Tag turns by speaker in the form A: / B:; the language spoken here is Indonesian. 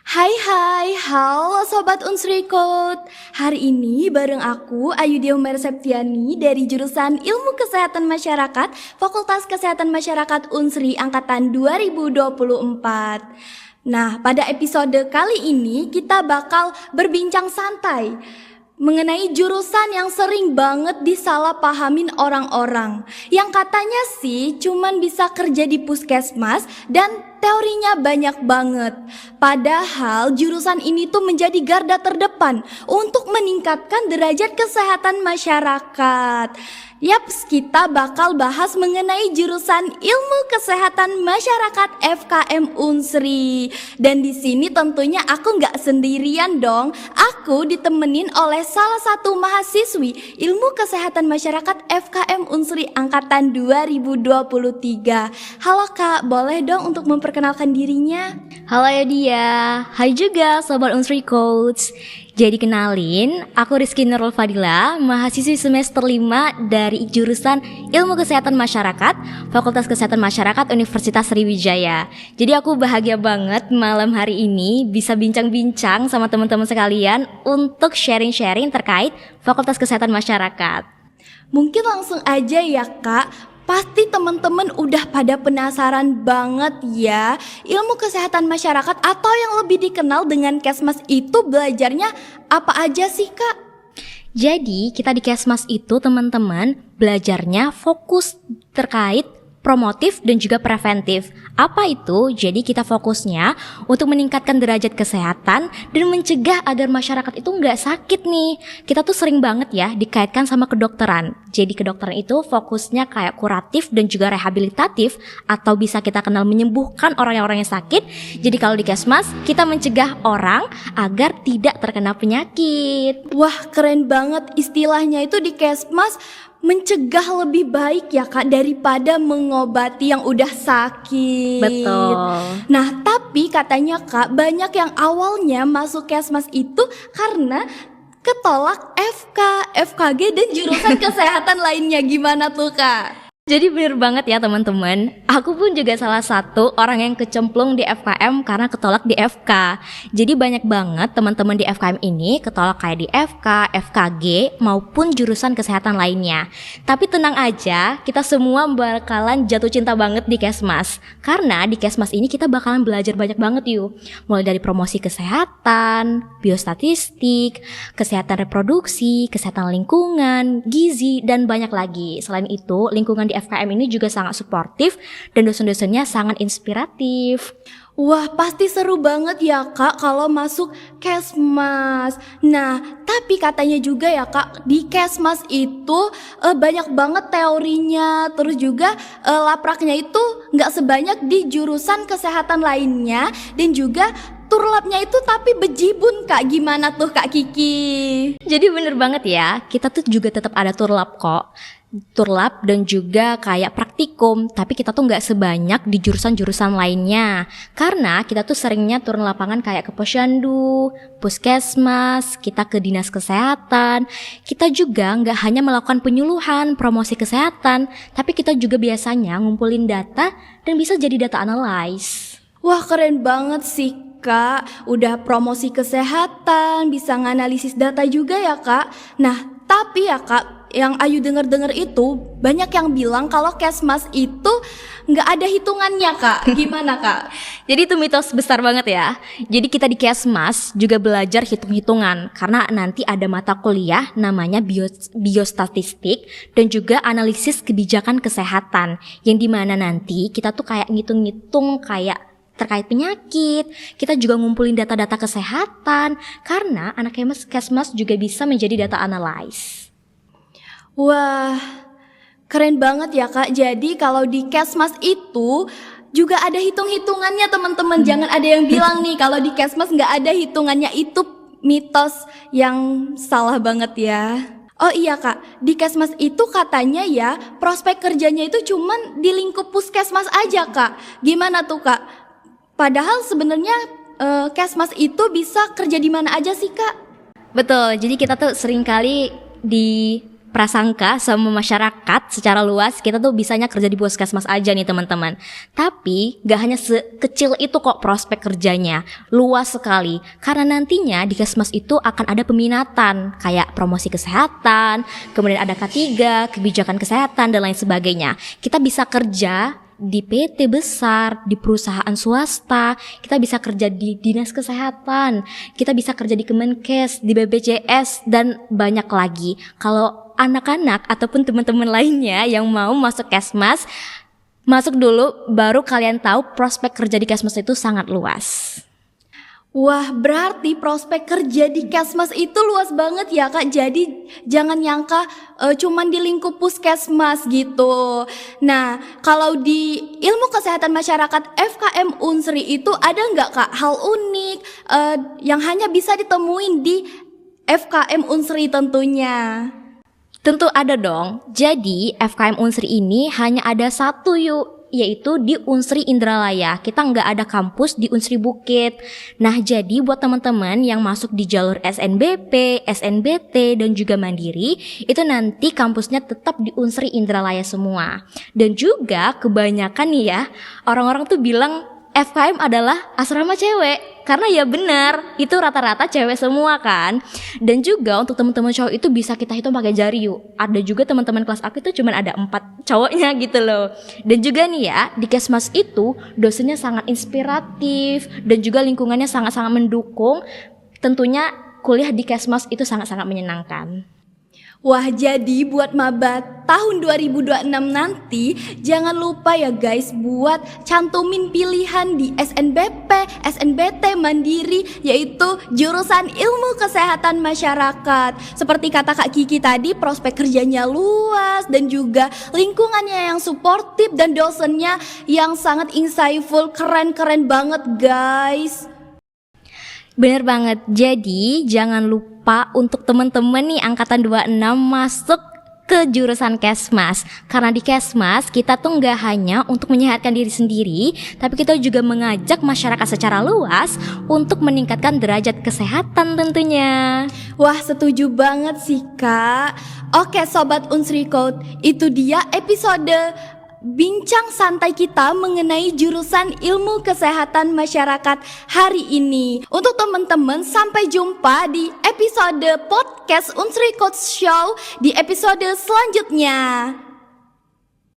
A: Hai, halo Sobat Unsri Code. Hari ini bareng aku Ayudhya Humera Septiani dari jurusan Ilmu Kesehatan Masyarakat, Fakultas Kesehatan Masyarakat Unsri Angkatan 2024. Nah, pada episode kali ini kita bakal berbincang santai mengenai jurusan yang sering banget disalahpahamin orang-orang. Yang katanya sih cuman bisa kerja di puskesmas dan teorinya banyak banget. Padahal jurusan ini tuh menjadi garda terdepan untuk meningkatkan derajat kesehatan masyarakat. Yaps, kita bakal bahas mengenai jurusan Ilmu Kesehatan Masyarakat FKM Unsri. Dan di sini tentunya aku nggak sendirian dong. Aku ditemenin oleh salah satu mahasiswi Ilmu Kesehatan Masyarakat FKM Unsri Angkatan 2023. Halo Kak, boleh dong untuk memperkenalkan dirinya?
B: Halo ya dia, hai juga Sobat Unsri Coach. Jadi kenalin, aku Rizky Nurul Fadila, mahasiswi semester 5 dari jurusan Ilmu Kesehatan Masyarakat, Fakultas Kesehatan Masyarakat Universitas Sriwijaya. Jadi aku bahagia banget malam hari ini bisa bincang-bincang sama teman-teman sekalian untuk sharing-sharing terkait Fakultas Kesehatan Masyarakat.
A: Mungkin langsung aja ya Kak. Pasti teman-teman udah pada penasaran banget ya, ilmu kesehatan masyarakat atau yang lebih dikenal dengan Kesmas itu belajarnya apa aja sih Kak?
B: Jadi kita di Kesmas itu teman-teman belajarnya fokus terkait promotif dan juga preventif. Apa itu? Jadi kita fokusnya untuk meningkatkan derajat kesehatan dan mencegah agar masyarakat itu nggak sakit nih. Kita tuh sering banget ya dikaitkan sama kedokteran. Jadi kedokteran itu fokusnya kayak kuratif dan juga rehabilitatif, atau bisa kita kenal menyembuhkan orang-orang yang sakit. Jadi kalau di Kesmas kita mencegah orang agar tidak terkena penyakit.
A: Wah, keren banget istilahnya itu di Kesmas. Mencegah lebih baik ya Kak daripada mengobati yang udah sakit.
B: Betul.
A: Nah, tapi katanya Kak banyak yang awalnya masuk Kesmas itu karena ketolak FK, FKG dan jurusan kesehatan lainnya. Gimana tuh Kak?
B: Jadi bener banget ya teman-teman, aku pun juga salah satu orang yang kecemplung di FKM karena ketolak di FK. Jadi banyak banget teman-teman di FKM ini ketolak kayak di FK, FKG maupun jurusan kesehatan lainnya. Tapi tenang aja, kita semua bakalan jatuh cinta banget di Kesmas. Karena di Kesmas ini kita bakalan belajar banyak banget yuk. Mulai dari promosi kesehatan, biostatistik, kesehatan reproduksi, kesehatan lingkungan, gizi, dan banyak lagi. Selain itu, lingkungan di FKM ini juga sangat suportif dan dosen-dosennya sangat inspiratif.
A: Wah, pasti seru banget ya Kak kalau masuk Kesmas. Nah, tapi katanya juga ya Kak, di Kesmas itu banyak banget teorinya. Terus juga lapraknya itu nggak sebanyak di jurusan kesehatan lainnya. Dan juga turlapnya itu tapi bejibun Kak. Gimana tuh Kak Kiki?
B: Jadi bener banget ya, kita tuh juga tetap ada turlap kok. Turlap dan juga kayak praktikum, tapi kita tuh nggak sebanyak di jurusan-jurusan lainnya karena kita tuh seringnya turun lapangan kayak ke posyandu, puskesmas, kita ke dinas kesehatan. Kita juga nggak hanya melakukan penyuluhan, promosi kesehatan, tapi kita juga biasanya ngumpulin data dan bisa jadi data analyst.
A: Wah, keren banget sih Kak, udah promosi kesehatan, bisa nganalisis data juga ya Kak. Nah, tapi ya Kak, yang Ayu denger-denger itu banyak yang bilang kalau Kesmas itu nggak ada hitungannya Kak. Gimana Kak?
B: Jadi itu mitos besar banget ya. Jadi kita di Kesmas juga belajar hitung-hitungan karena nanti ada mata kuliah namanya biostatistik dan juga analisis kebijakan kesehatan, yang dimana nanti kita tuh kayak ngitung-ngitung kayak terkait penyakit. Kita juga ngumpulin data-data kesehatan karena anak Kesmas juga bisa menjadi data analyst.
A: Wah, keren banget ya Kak. Jadi kalau di Kesmas itu juga ada hitung-hitungannya teman-teman. Jangan ada yang bilang nih kalau di Kesmas nggak ada hitungannya, itu mitos yang salah banget ya. Oh iya Kak, di Kesmas itu katanya ya prospek kerjanya itu cuman di lingkup puskesmas aja Kak. Gimana tuh Kak? Padahal sebenarnya Kesmas itu bisa kerja di mana aja sih Kak?
B: Betul, jadi kita tuh sering kali di prasangka sama masyarakat secara luas kita tuh bisanya kerja di puskesmas aja nih teman-teman. Tapi gak hanya sekecil itu kok prospek kerjanya, luas sekali. Karena nantinya di kesmas itu akan ada peminatan kayak promosi kesehatan, kemudian ada K3, kebijakan kesehatan dan lain sebagainya. Kita bisa kerja di PT besar, di perusahaan swasta, kita bisa kerja di dinas kesehatan, kita bisa kerja di Kemenkes, di BPJS, dan banyak lagi. Kalau anak-anak ataupun teman-teman lainnya yang mau masuk kesmas, masuk dulu baru kalian tahu prospek kerja di kesmas itu sangat luas.
A: Wah, berarti prospek kerja di kesmas itu luas banget ya Kak. Jadi jangan nyangka cuman di lingkup puskesmas gitu. Nah, kalau di ilmu kesehatan masyarakat FKM Unsri itu ada nggak Kak hal unik yang hanya bisa ditemuin di FKM Unsri tentunya?
B: Tentu ada dong. Jadi FKM Unsri ini hanya ada satu yaitu di Unsri Indralaya. Kita nggak ada kampus di Unsri Bukit. Nah, jadi buat teman-teman yang masuk di jalur SNBP, SNBT, dan juga Mandiri, itu nanti kampusnya tetap di Unsri Indralaya semua. Dan juga kebanyakan nih ya, orang-orang tuh bilang FKM adalah asrama cewek. Karena ya benar, itu rata-rata cewek semua kan. Dan juga untuk teman-teman cowok itu bisa kita hitung pakai jari yuk. Ada juga teman-teman kelas aku itu cuma ada 4 cowoknya gitu loh. Dan juga nih ya, di kesmas itu dosennya sangat inspiratif dan juga lingkungannya sangat-sangat mendukung. Tentunya kuliah di kesmas itu sangat-sangat menyenangkan.
A: Wah, jadi buat maba tahun 2026 nanti jangan lupa ya guys buat cantumin pilihan di SNBP, SNBT, Mandiri, yaitu jurusan ilmu kesehatan masyarakat. Seperti kata Kak Kiki tadi, prospek kerjanya luas dan juga lingkungannya yang suportif dan dosennya yang sangat insightful, keren-keren banget guys.
B: Bener banget, jadi jangan lupa untuk teman-teman nih angkatan 26 masuk ke jurusan kesmas. Karena di kesmas kita tuh gak hanya untuk menyehatkan diri sendiri, tapi kita juga mengajak masyarakat secara luas untuk meningkatkan derajat kesehatan tentunya.
A: Wah, setuju banget sih Kak. Oke Sobat Unsri Code, itu dia episode bincang santai kita mengenai jurusan ilmu kesehatan masyarakat hari ini. Untuk teman-teman, sampai jumpa di episode podcast Unsri Coach Show di episode selanjutnya.